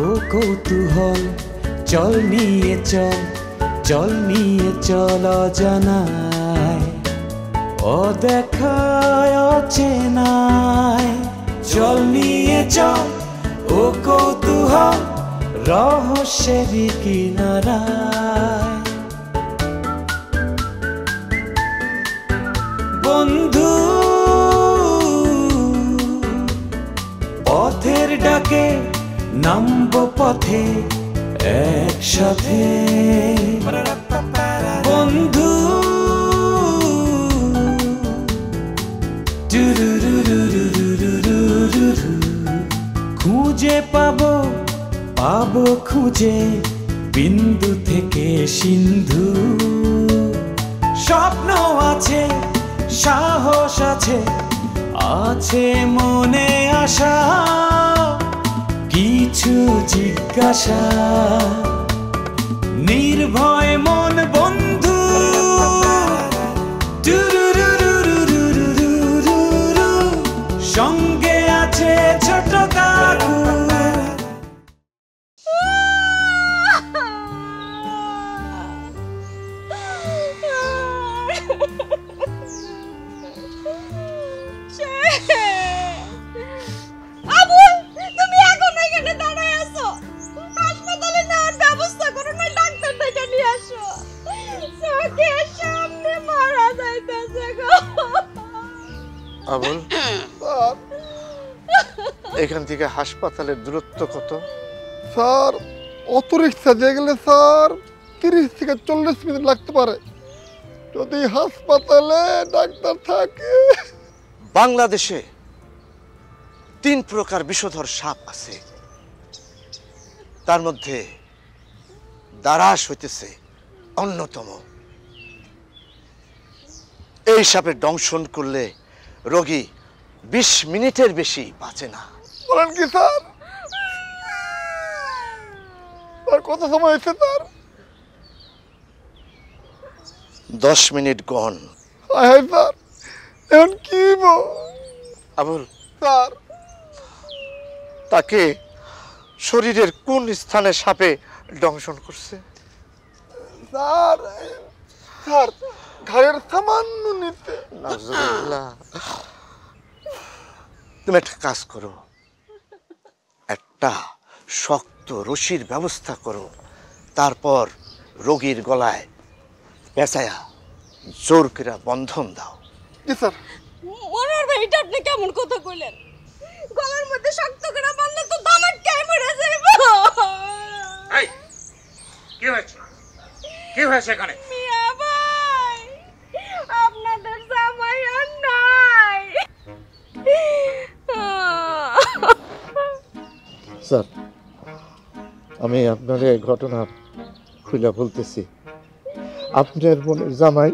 ও কৌতূহল চল নিয়ে চল, চল নিয়ে চল অজানায়, অদেখায় অচেনায়। চল নিয়ে চল ও কৌতূহল রহস্যের কিনারায়। বন্ধু পথের ডাকে নামবো পথে একসাথে। বন্ধু খুঁজে পাবো পাবো খুঁজে বিন্দু থেকে সিন্ধু। স্বপ্ন আছে, সাহস আছে, আছে মনে আশা, কিছু জিজ্ঞাসা, নির্ভয় মন বন্ধু। সঙ্গে আছে ছোট কাকু। আবুল, এখান থেকে হাসপাতালের দূরত্ব কত? স্যার অটো রিক্সা দিয়ে গেলে স্যার 30 থেকে 40 মিনিট লাগতে পারে, যদি হাসপাতালে ডাক্তার থাকে। বাংলাদেশে 3 প্রকার বিষধর সাপ আছে, তার মধ্যে দারাস হইতেছে অন্যতম। এই সাপের দংশন করলে রোগী 20 মিনিটের বেশি বাঁচে না। বলেন কি স্যার? আর কত সময় হয়েছে স্যার? 10 মিনিট গন। হ্যাঁ স্যার, এখন কি আবুল স্যার? তাকে শরীরের কোন স্থানে সাপে দংশন করছে? স্যার স্যার ঘরের সামান্য নিতে। তুমি একটা কাজ করো, একটা শক্ত রশির ব্যবস্থা করো, তারপর রোগীর গলায় পেঁচায়া জোর করে বন্ধন দাও। জি স্যার। মনোহর ভাই, এটা আপনি কেমন কথা কইলেন? গলার মধ্যে শক্ত করে বাঁধলে তো দামাটকায় মরে যাইব। এই কি হয়েছে? কি হয়েছে এখানে? মিয়া ভাই, আপনাদের জামাই আর নাই। স্যার, আমি আপনার এই ঘটনা খুলে বলতেছি। আপনার বোনের জামাই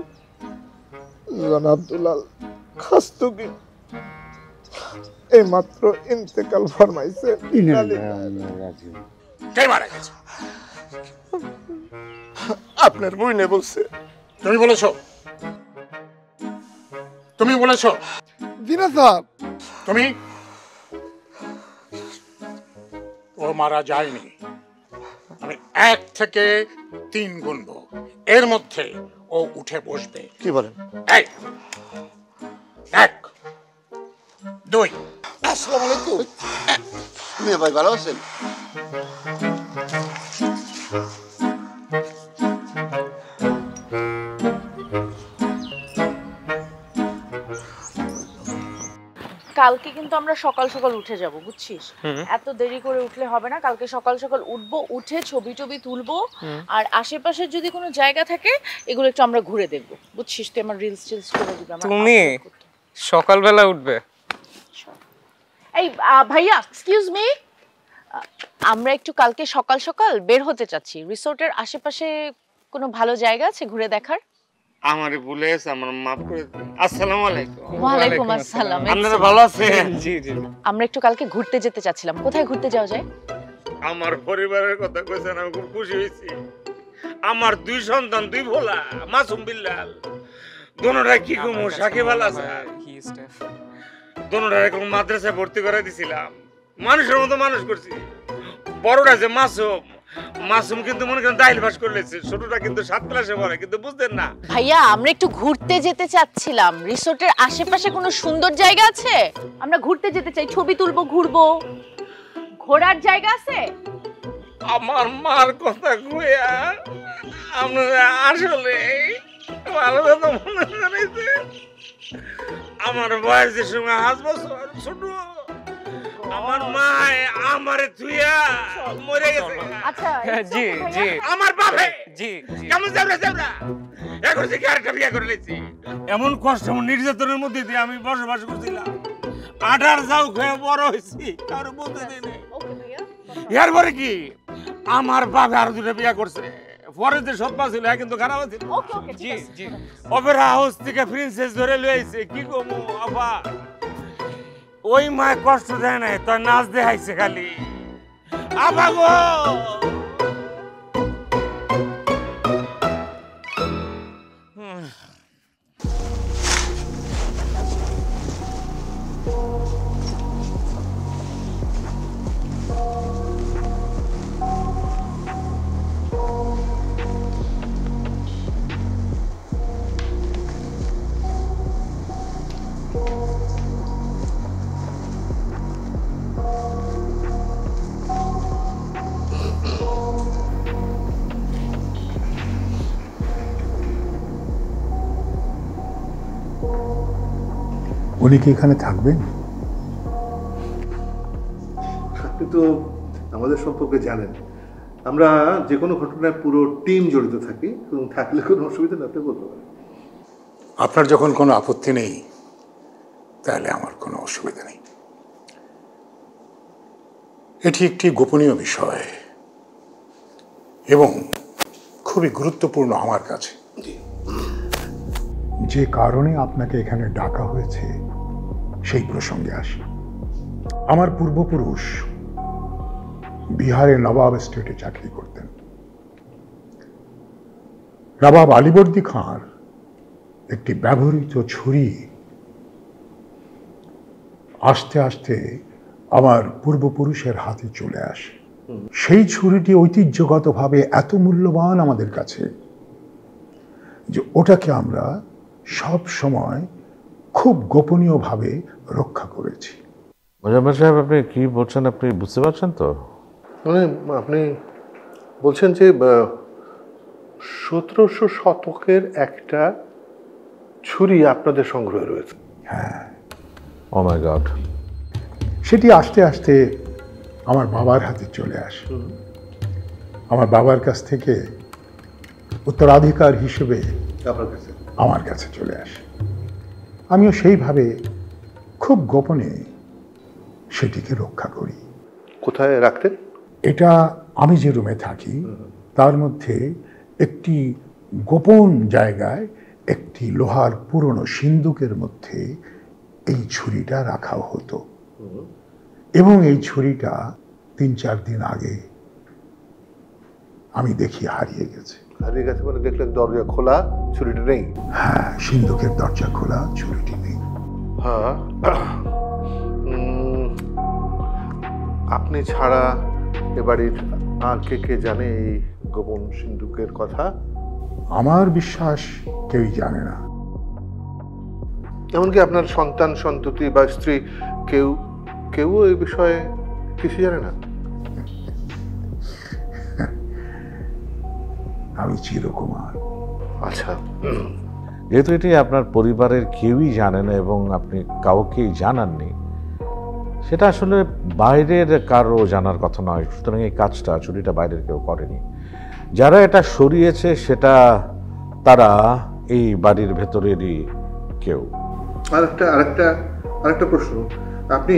জনাব দুলাল খাস্তগি এই মাত্র ইন্তেকাল ফরমাইছে। কে মারা গেছে? আপনার বইনে বলছে। তুমি বলেছো? তুমি বলেছো? জি না স্যার। তুমি? ও মারা যায়নি। আমি 1 থেকে 3 গুনবো, এর মধ্যে ও উঠে বসবে। কি বলেন? এই 1 2। আসসালামু আলাইকুম। মেয়ে ভাই ভালো আছেন? কালকে কিন্তু আমরা সকাল সকাল উঠে যাব, বুঝছিস? এত দেরি করে উঠলে হবে না। কালকে সকাল সকাল উঠবো, উঠে ছবি টবি তুলবো, আর আশেপাশে যদি কোনো জায়গা থাকে এগুলো একটু আমরা ঘুরে দেখবো, বুঝছিস? তুই আমার রিলস টিলস করে দিবি। তুমি সকালবেলা উঠবে? এই ভাইয়া, এক্সকিউজ মি, আমরা একটু কালকে সকাল সকাল বের হতে চাচ্ছি। রিসোর্টের আশেপাশে কোনো ভালো জায়গা আছে ঘুরে দেখার? আমারে ভুলে গেছে, আমার মাফ করে দিন। আসসালামু আলাইকুম। ওয়ালাইকুম আসসালাম। আপনারা ভালো আছেন? জি জি। আমরা একটু কালকে ঘুরতে যেতে চাচ্ছিলাম, কোথায় ঘুরতে যাওয়া যায়? আমার পরিবারের কথা কইছেন, আমি খুব খুশি হয়েছি। আমার 2 সন্তান, 2 ভোলা, মাসুম বিল্লাল, দোনোটা কি কমু সাকিব আল হাসান। দোনোটা এরকম মাদ্রাসায় ভর্তি করে দিছিলাম, মানুষের মতো মানুষ করছি। বড়টা যে মাসুম, মাসুম কিন্তু মনে করেন দাইল ভাস করে লেছে, ছোটটা কিন্তু 7 ক্লাসে পড়ে, কিন্তু বুঝতেন না। ভাইয়া আমরা একটু ঘুরতে যেতে চাচ্ছিলাম, রিসোর্টের আশেপাশে কোনো সুন্দর জায়গা আছে? আমরা ঘুরতে যেতে চাই, ছবি তুলবো, ঘুরবো। ঘোরার জায়গা আছে? আমার মার কথা কইয়া আপনারা আসলে ভালো কথা মনে করেছে। আমার বয়সের সময় 5 বছর ছোট, আমার মা আমারে তুইয়া মরে গেছে। আচ্ছা জি জি আমার বাপে জি কেমন যাবরা যাবরা এখন যে আরেকটা বিয়ে করে লেছি। এমন কষ্ট নির্যাতনের মধ্যে দিয়ে আমি বসবাস করছিলাম, 18 যাও খেয়ে বড় হয়েছি, কারো বলতে দেয় নাই। এরপরে কি আমার বাবা আর 2টা বিয়ে করছে, পরে যে সৎমা ছিল কিন্তু খারাপ ছিল। জি জি অপেরা হাউস থেকে প্রিন্সেস ধরে লইছে, কি কমু আপা, ওই মায় কষ্ট দেয় নাই, তোর নাচ দেখাইছে খালি। আপা গো উনি কি এখানে থাকবেন? আপনি তো আমাদের সম্পর্কে জানেন, আমরা যে কোনো ঘটনায় পুরো টিম জড়িত থাকি, এবং থাকলে কোনো অসুবিধা না, আপনি বলতে পারেন। আপনার যখন কোনো আপত্তি নেই তাহলে আমার কোনো অসুবিধা নেই। এটি একটি গোপনীয় বিষয় এবং খুবই গুরুত্বপূর্ণ আমার কাছে। যে কারণে আপনাকে এখানে ডাকা হয়েছে সেই প্রসঙ্গে আসি। আমার পূর্বপুরুষ বিহারে নবাব স্টেটে চাকরি করতেন। নবাব আলীবর্দী খাঁর একটি ব্যবহৃত ছুরি আস্তে আস্তে আমার পূর্বপুরুষের হাতে চলে আসে। সেই ছুরিটি ঐতিহ্যগতভাবে এত মূল্যবান আমাদের কাছে যে ওটাকে আমরা সব সময় খুব গোপনীয়ভাবে রক্ষা করেছি। মোজাম্মেল সাহেব, আপনি কি বলছেন আপনি বুঝতে পারছেন তো? মানে আপনি বলছেন যে 1700 শতকের একটা ছুরি আপনাদের সংগ্রহে রয়েছে? হ্যাঁ। ও মাই গড। সেটি আস্তে আস্তে আমার বাবার হাতে চলে আসে। আমার বাবার কাছ থেকে উত্তরাধিকার হিসেবে আমার কাছে চলে আসে। আমিও সেইভাবে খুব গোপনে সেটিকে রক্ষা করি। কোথায় রাখতেন? এটা আমি যে রুমে থাকি তার মধ্যে একটি গোপন জায়গায় একটি লোহার পুরনো সিন্দুকের মধ্যে এই ছুরিটা রাখা হতো, এবং এই ছুরিটা 3-4 দিন আগে আমি দেখি হারিয়ে গেছে। হারিয়ে গেছে মানে দেখলেন দরজা খোলা, ছুরিটা নেই? হ্যাঁ, সিন্দুকের দরজা খোলা, ছুরিটি নেই। হ্যাঁ। আপনি ছাড়া এ বাড়ির আর কে কে জানে এই গোপন সিন্দুকের কথা? আমার বিশ্বাস কেউই জানে না। এমনকি আপনার সন্তান সন্ততি বা স্ত্রী কেউ এই বিষয়ে কিছু জানে না? আমি চিরকুমার। আচ্ছা, যেহেতু এটি আপনার পরিবারের কেউই জানে না এবং আপনি কাউকেই জানাননি, সেটা আসলে বাইরের কারো জানার কথা নয়। সুতরাং এই কাজটা, চুরিটা বাইরের কেউ করেনি। যারা এটা সরিয়েছে সেটা তারা এই বাড়ির ভেতরেরই কেউ। আরেকটা প্রশ্ন, আপনি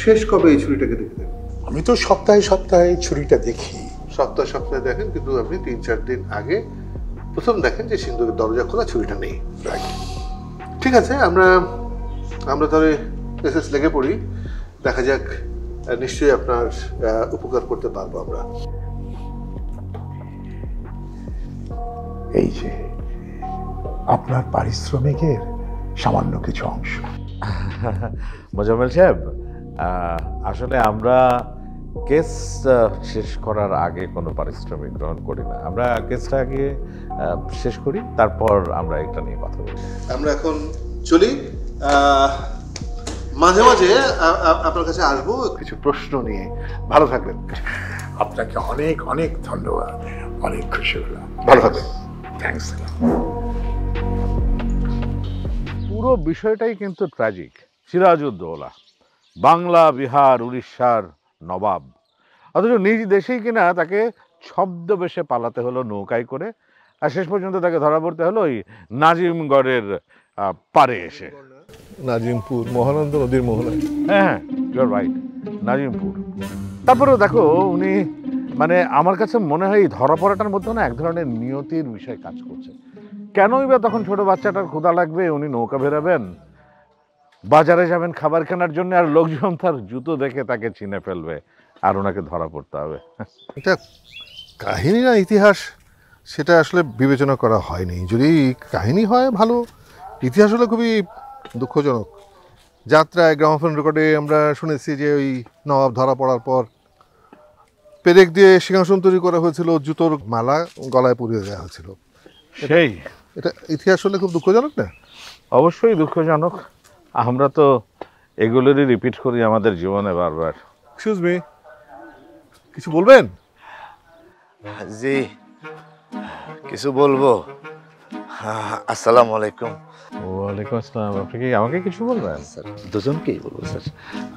শেষ কবে এই ছুরিটাকে দেখতেন? আমি তো সপ্তাহে সপ্তাহে ছুরিটা দেখি। সপ্তাহে দেখেন, কিন্তু আপনি 3-4 দিন আগে প্রথম দেখেন যে সিন্দুকের দরজা খোলা, ছুরিটা নেই। ঠিক আছে, আমরা তাহলে এসএস লেগে পড়ি, দেখা যাক, নিশ্চয়ই আপনার উপকার করতে পারবো আমরা। এই যে আপনার পারিশ্রমিকের সামান্য কিছু অংশ। মোজাম্মেল সাহেব, আসলে আমরা কেস শেষ করার আগে কোনো পারিশ্রমিক গ্রহণ করি না। আমরা কেসটা আগে শেষ করি, তারপর আমরা এটা নিয়ে কথা বলি। আমরা এখন চলি। মাঝে মাঝে আপনার কাছে আসবো কিছু প্রশ্ন নিয়ে। ভালো থাকবেন। আপনাকে অনেক অনেক ধন্যবাদ, অনেক খুশি হলাম। ভালো থাকবেন। থ্যাংকস। পুরো বিষয়টাই কিন্তু ট্র্যাজিক। সিরাজউদ্দৌলা বাংলা, বিহার, উড়িষ্যার নবাব, অথচ নিজ দেশেই কিনা তাকে ছদ্মবেশে পালাতে হলো নৌকায় করে, আর শেষ পর্যন্ত তাকে ধরা পড়তে হলো ওই নাজিমগড়ের পারে এসে। নাজিমপুর, মহানন্দা নদীর মোহনায়। হ্যাঁ, ইউর রাইট, নাজিমপুর। তারপরেও দেখো উনি, মানে আমার কাছে মনে হয় এই ধরা পড়াটার মধ্যে না এক ধরনের নিয়তির বিষয় কাজ করছে। কেনই বা তখন ছোট বাচ্চাটার ক্ষুধা লাগবে, উনি নৌকা বেরাবেন, বাজারে যাবেন খাবার কেনার জন্য, আর লোকজন তার জুতো দেখে তাকে চিনে ফেলবে, আর ওনাকে ধরা পড়তে হবে। এটা কাহিনী না ইতিহাস, সেটা আসলে বিবেচনা করা হয়নি। যদি কাহিনী হয় ভালো, ইতিহাস হলে খুবই দুঃখজনক। যাত্রায় গ্রামোফোন রেকর্ডে আমরা শুনেছি যে ওই নবাব ধরা পড়ার পর পেরেক দিয়ে সিংহাসন তৈরি করা হয়েছিল, জুতোর মালা গলায় পরিয়ে দেওয়া হয়েছিল। সেই এটা ইতিহাস হলে খুব দুঃখজনক না? অবশ্যই দুঃখজনক। আমরা তো এগুলোরই রিপিট করি আমাদের জীবনে বারবার। এক্সকিউজ মি, কিছু বলবেন? জি, কিছু বলবো। আসসালামু আলাইকুম। ওয়ালাইকুম আসসালাম। আপনি কি আমাকে কিছু বলবেন? স্যার, দুজনকেই বলবো স্যার।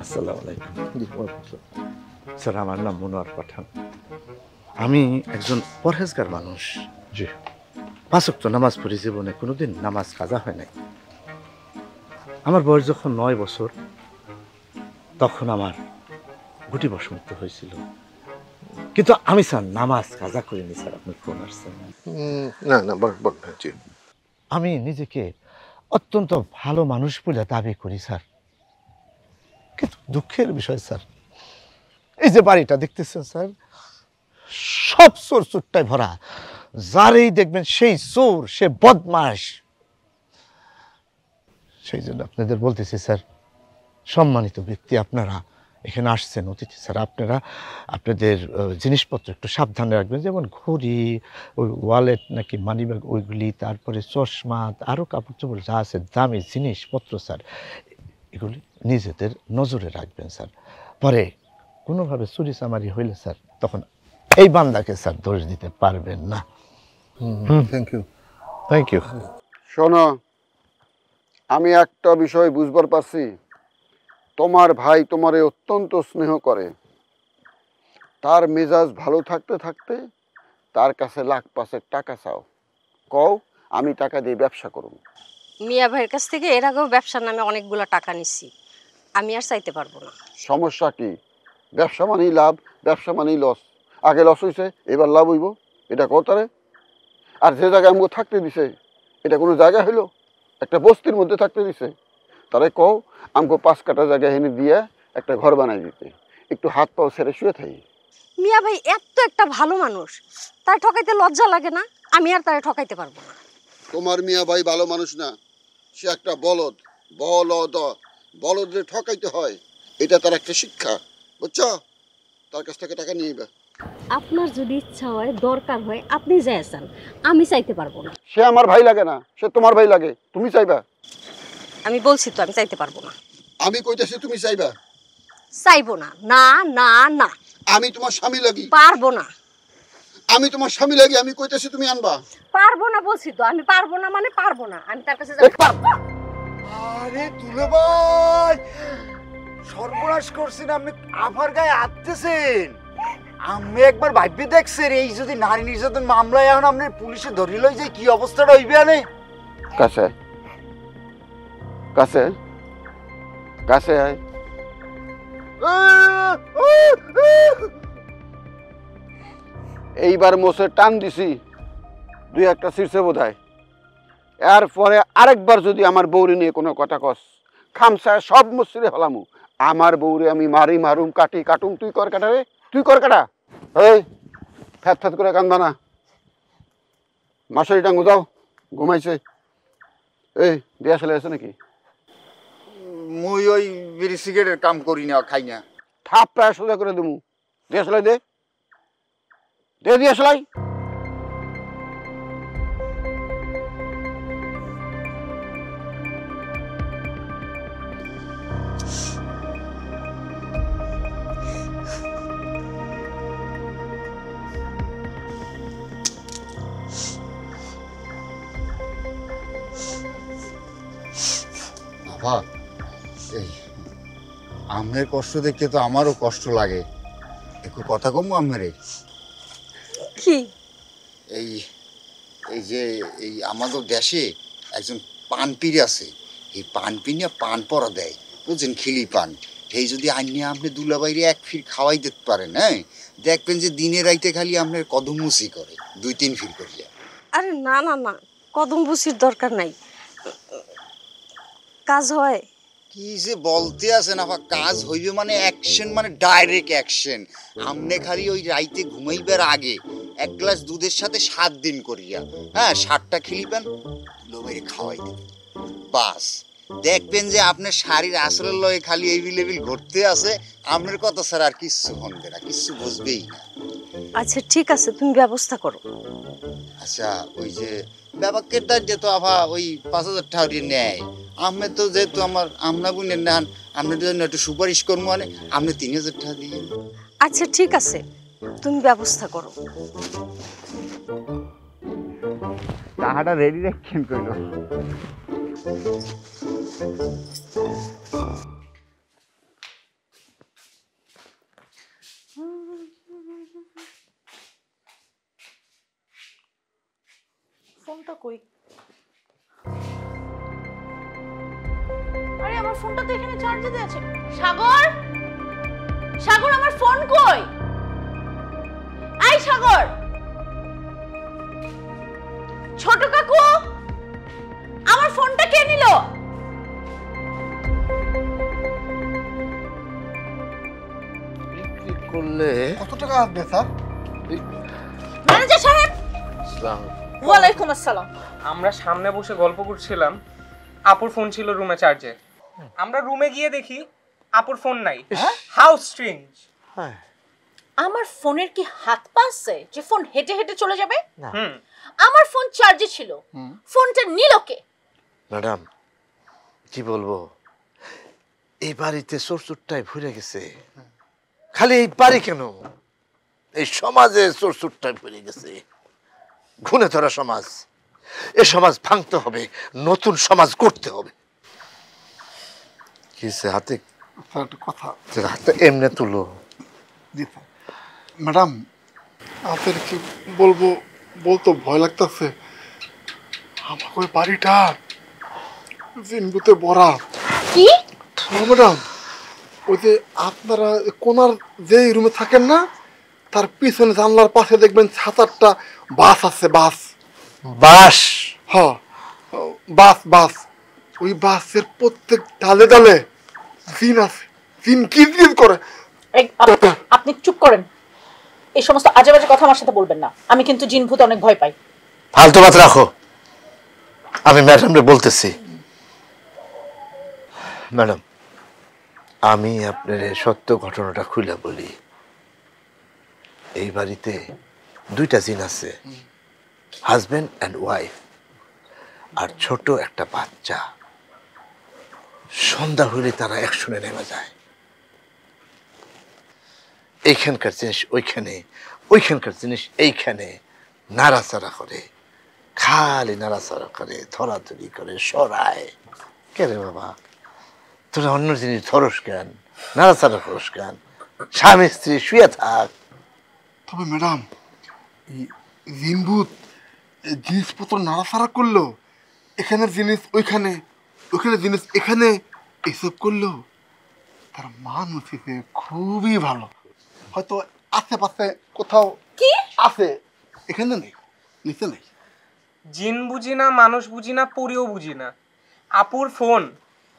আসসালামু আলাইকুম। স্যার, আমার নাম মনোয়ার পাঠান। আমি একজন পরহেজগার মানুষ। জি। 5 ওয়াক্ত নামাজ পড়ি, জীবনে কোনোদিন নামাজ কাজা হয় নাই। আমার বয়স যখন 9 বছর, তখন আমার গুটি বসমুক্ত হয়েছিল, কিন্তু আমি স্যার নামাজ কাজা করিনি। স্যার, আপনি ফোন আসছেন। না না, জি। আমি নিজেকে অত্যন্ত ভালো মানুষ বলে দাবি করি স্যার, কিন্তু দুঃখের বিষয় স্যার, এই যে বাড়িটা দেখতেছেন স্যার, সব চোর চোরটাই ভরা। যারেই দেখবেন সেই চোর, সে বদমাস। সেই জন্য আপনাদের বলতেছি স্যার, সম্মানিত ব্যক্তি আপনারা এখানে আসছেন অতিথি স্যার, আপনারা আপনাদের জিনিসপত্র একটু সাবধানে রাখবেন, যেমন ঘড়ি, ওই ওয়ালেট নাকি মানিব্যাগ, ওইগুলি, তারপরে চশমা, আরও কাপড় চোপড় যা আছে দামি জিনিসপত্র স্যার, এগুলি নিজেদের নজরে রাখবেন স্যার। পরে কোনোভাবে চুরি চামারি হইলে স্যার, তখন এই বান্দাকে স্যার দোষ দিতে পারবেন না। Thank you. Thank you. শোনো, আমি একটা বিষয় বুঝবার পারছি, তোমার ভাই তোমারে অত্যন্ত স্নেহ করে। তার মেজাজ ভালো থাকতে থাকতে তার কাছে লাখ 5 টাকা চাও, কও আমি টাকা দিয়ে ব্যবসা করব। মিয়া ভাইয়ের কাছ থেকে এর আগেও ব্যবসার নামে অনেকগুলো টাকা নিছি, আমি আর চাইতে পারবো না। সমস্যা কি? ব্যবসা মানেই লাভ, ব্যবসা মানেই লস। আগে লস হয়েছে, এবার লাভ হইব, এটা কতারে। আর যে জায়গায় আমাকে থাকতে দিছে, এটা কোনো জায়গা হইলো? একটা বস্তির মধ্যে থাকতে দিছে। তারে কও আমাকে 5 কাঠা জায়গা এনে দিয়ে একটা ঘর বানাই দিতে, একটু হাত পাও ছেড়ে শুয়ে থাকি। মিয়া ভাই এত একটা ভালো মানুষ, তার ঠকাইতে লজ্জা লাগে না? আমি আর তারে ঠকাইতে পারবো না। তোমার মিয়া ভাই ভালো মানুষ না, সে একটা বলদ। বলদরে ঠকাইতে হয়, এটা তার একটা শিক্ষা, বুঝছো? তার কাছ থেকে টাকা নিয়ে আপনার যদি ইচ্ছা হয়, দরকার হয়, আপনি যাইছেন, আমি চাইতে পারবো না। সে আমার ভাই লাগে না, সে তোমার ভাই লাগে, তুমি চাইবা? আমি বলছি তো আমি চাইতে পারবো না। আমি কইতেছি তুমি চাইবা? চাইবো না। না না না, আমি তোমার স্বামী লাগি, পারবো না। আমি তোমার স্বামী লাগি, আমি কইতেছি তুমি আনবা। পারবো না বলছি তো, আমি পারবো না মানে পারবো না, আমি তার কাছে যাবো। আরে তুলে ভাই, সর্বনাশ করছেন আপনি, আফার গায়ে আটতেছেন। আমি একবার ভাবি দেখছেন, এই যদি নারী নির্যাতন মামলায় এখন আপনি পুলিশে ধরি লই যে কি অবস্থাটা হইবে। আনে কাছে কাছে কাছে আয়। এইবার মোষে টান দিছি, 2-1টা শীর্ষে বোধ হয়। এরপরে আরেকবার যদি আমার বউরে নিয়ে কোনো কথা কস, খামসায় সব মসজিদে হলামু। আমার বউরে আমি মারুম কাটুম। তুই কর কাটা রে, তুই কর কাটা। এই ফ্যাত করে কান্দা না, মশারি টাঙ্গু দাও, ঘুমাইছে। এই বিয়া ছেলে আছে নাকি? মুই ওই বিড়ি সিগারেটের কাম করি না, খাই না। থাপ প্রায় সোজা করে দেবো। দেশলাই দে, দে দেশলাই। বাবা, এই আমের কষ্ট দেখতে তো আমারও কষ্ট লাগে। একটু কথা কম আমেরে। কি? এই এই যে এই আমাদের দেশে একজন পানপির আছে, এই পানপিনিয়া পান পরা দেয়, বুঝছেন, খিলি পান। এই যদি আনিয়া আপনি দুলাবাইরে এক ফির খাওয়াই দিতে পারেন, হ্যাঁ, দেখবেন যে দিনে রাইতে খালি আপনার কদম মুসি করে 2-3 ফির করিয়া। আরে না না না, কদম বুসির দরকার নাই, কাজ হয়। কি যে বলতে আছেন আপা, কাজ হইবে মানে অ্যাকশন, মানে ডাইরেক্ট অ্যাকশন। আমনে খালি ওই রাইতে ঘুমাইবার আগে 1 গ্লাস দুধের সাথে 7 দিন করিয়া, হ্যাঁ, 7টা খিলিবেন, লোবাইরে খাওয়াই দেবেন, বাস। দেখবেন যে আপনার শাড়ির আসলের লয়ে খালি এই লেভেল ঘুরতে আছে, আপনার কথা স্যার আর কিচ্ছু হনবে না, কিচ্ছু বুঝবেই না। আচ্ছা ঠিক আছে, তুমি ব্যবস্থা করো। আচ্ছা, ওই যে ব্যাপারটা যেহেতু আভা ওই 5,000 টাকা নেয়, আমি তো যেহেতু আমার আমনা বুনের নেন, আপনার জন্য একটু সুপারিশ করবো, মানে আপনি 3,000 টাকা দিয়ে। আচ্ছা ঠিক আছে, তুমি ব্যবস্থা করো। টাকাটা রেডি রাখেন কইল। ফোনটা কই? আরে আমার ফোনটা তো এখানে চার্জে দেয়া আছে। সাগর, সাগর, আমার ফোন কই? আই সাগর, ছোট কাকু, আমার ফোনটা কে নিল? বিক্রি করলে কত টাকা আসবে স্যার? ম্যানেজার সাহেব, ওয়ালাইকুম আসসালাম। আমরা সামনে বসে গল্প করছিলাম, আপুর ফোন ছিল রুমে চার্জে। আমরা রুমে গিয়ে দেখি আপুর ফোন নাই। How strange. হ্যাঁ, আমার ফোনের কি হাত পা আছে যে ফোন হেঁটে হেঁটে চলে যাবে? আমার ফোন চার্জে ছিল, ফোনটা নিল কে? ম্যাডাম কি বলবো, এই বাড়িতে চোরচুরটাই ভরে গেছে। খালি এই বাড়ি কেন, এই সমাজে চোরচুরটাই ভরে গেছে। ঘুণে ধরা সমাজ, এ সমাজ ভাঙতে হবে, নতুন সমাজ করতে হবে। কিসে হাতে একটা কথা। হাতে এমনি তুলো। জি স্যার। ম্যাডাম, আপনার কি বলবো, বলতো ভয় লাগতেছে। আমার ওই বাড়িটা জিনবুতে ভরা। কি? ম্যাডাম, ওই যে আপনারা কোনার যে রুমে থাকেন না, তার পিছনে জানলার পাশে দেখবেন 7-8টা বাস আছে। বাস বাস? হ্যাঁ, বাস বাস। ওই বাসের প্রত্যেক ডালে ডালে জিন আছে। জিন কিরকির করে। আপনি চুপ করেন, এই সমস্ত আজে বাজে কথা আমার সাথে বলবেন না। আমি কিন্তু জিন ভূত অনেক ভয় পাই। ফালতু কথা রাখো, আমি ম্যাডামরে বলতেছি। ম্যাডাম, আমি আপনার সত্য ঘটনাটা খুলে বলি। এই বাড়িতে 2টা জিন আছে, হাজবেন্ড অ্যান্ড ওয়াইফ, আর ছোট একটা বাচ্চা। সন্ধ্যা হলে তারা একসঙ্গে নেমে যায়। এইখানকার জিনিস ওইখানে, ওইখানকার জিনিস এইখানে নাড়াচাড়া করে, খালি নাড়াচাড়া করে, ধরাধরি করে, সরায়। কে রে বাবা, তোরা অন্য জিনিস ধরস কেন, নাড়াচাড়া করস কেন? স্বামী স্ত্রী শুয়ে থাক। তবে ম্যাডাম, এই জিনভূত জিনিসপত্র নাড়াচাড়া করলো, এখানের জিনিস ওইখানে, ওইখানে জিনিস এখানে, এসব করলো, তার মান হচ্ছে খুবই ভালো। হয়তো আশেপাশে কোথাও কি আছে, এখানে নেই, নিচে নেই। জিন বুঝি না, মানুষ বুঝি না, পরিও বুঝি না। আপুর ফোন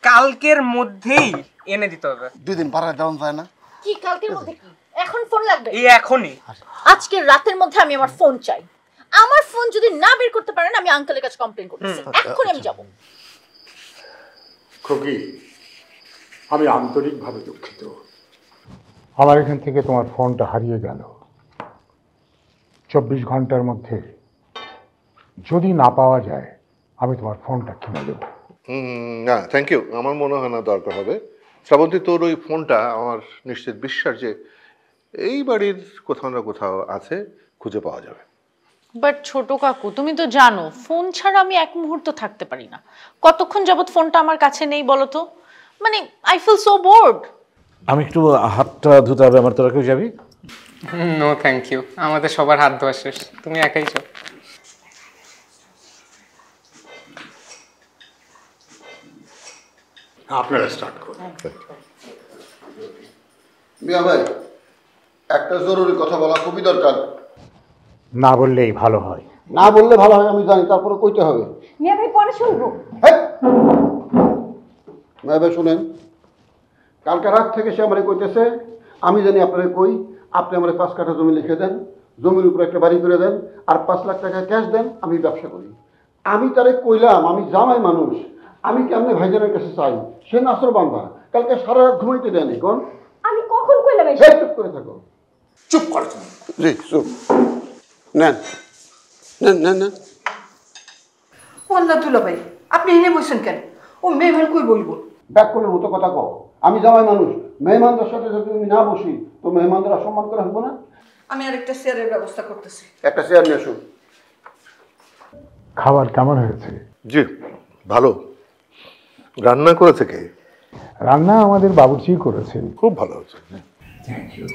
কালকের মধ্যেই এনে দিতে হবে। 2 দিন পারা যাওয়া যায় না? কি কালকের মধ্যে? কি এখন ফোন লাগবে? এই এখনই, আজকে রাতের মধ্যে আমি আমার ফোন চাই। আমার ফোন যদি না বের করতে পারেন, আমি আঙ্কেলের কাছে কমপ্লেইন করতেছি। এখনই আমি যাব। খুকি, আমি আন্তরিকভাবে দুঃখিত। আমার এখান থেকে তোমার ফোনটা হারিয়ে গেল। 24 ঘন্টার মধ্যে যদি না পাওয়া যায় আমি তোমার ফোনটা কিনে দেব। না থ্যাংক ইউ, আমার মনে হয় না দরকার হবে। শ্রাবন্তী, তোর ওই ফোনটা আমার নিশ্চিত বিশ্বাস যে এই বাড়ির কোথাও না কোথাও আছে, খুঁজে পাওয়া যাবে। বাট ছোট কাকু, তুমি তো জানো ফোন ছাড়া আমি এক মুহূর্ত থাকতে পারি না। কতক্ষণ যাবত ফোনটা আমার কাছে নেই বলো তো? মানে আই ফিল সো বোর্ড। আমি একটু হাতটা ধুতে হবে আমার, তোরা কেউ যাবি? নো থ্যাংক ইউ, আমাদের সবার হাত ধোয়া শেষ, তুমি একাই যাও। আপনারা স্টার্ট করুন। মিয়া ভাই, একটা জরুরি কথা বলা খুবই দরকার। না বললেই ভালো হয়। না বললে ভালো হয় আমি জানি, তারপরে কইতে হবে। মিয়া ভাই পরে শুনবো। মিয়া ভাই শুনেন, কালকে রাত থেকে সে আমারে কইতেছে আমি জানি আপনারে কই, আপনি আমারে 5 কাঠা জমি লিখে দেন, জমির উপরে একটা বাড়ি করে দেন, আর 5 লাখ টাকা ক্যাশ দেন, আমি ব্যবসা করি। আমি তারে কইলাম আমি জামাই মানুষ, আমি কেমনে ভাইজানের কাছে চাই? সে নাসর বান্ধা, কালকে সারা রাত ঘুমাইতে দেয়নি। কোন আমি কখন কইলাম? চুপ করে থাকো। চুপ করো তুমি। জি চুপ। নেন নেন নেন নেন। আল্লাহ দুলা ভাই, আপনি এনে বসেন কেন? ও মেহমান কই বলবো? ব্যাক করে মতো কথা কও। আমি জামাই মানুষ, মেহমানদের সাথে যদি তুমি না বসি তো মেহমানদের অসম্মান করা হবো না? আমি আরেকটা চেয়ারের ব্যবস্থা করতেছি। একটা চেয়ার নিয়ে আসুন। খাবার কেমন হয়েছে? জি ভালো। রান্না করেছে কে? রান্না আমাদের বাবুর্চি করেছেন। খুব ভালো হয়েছে। Thank you.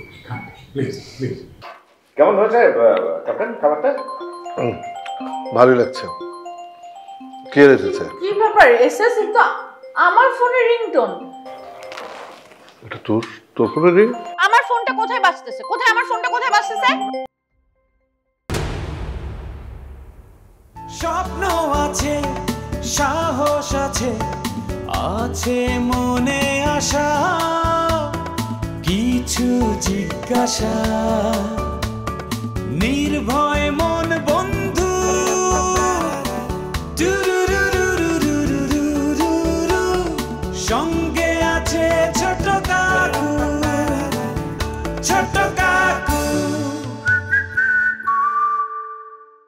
Please please. কেমন হয়েছে ক্যাপ্টেন খাবারটা? ভালোই লাগছে। কে এসেছে? কি ব্যাপার? এসএস তো আমার ফোনের রিংটোন। এটা তোর ফোনের রিং? আমার ফোনটা কোথায় বাজতেছে? কোথায় আমার ফোনটা কোথায় বাজতেছে? স্বপ্ন আছে, সাহস আছে, আছে মনে আশা, কিছু জিজ্ঞাসা, নির্ভয়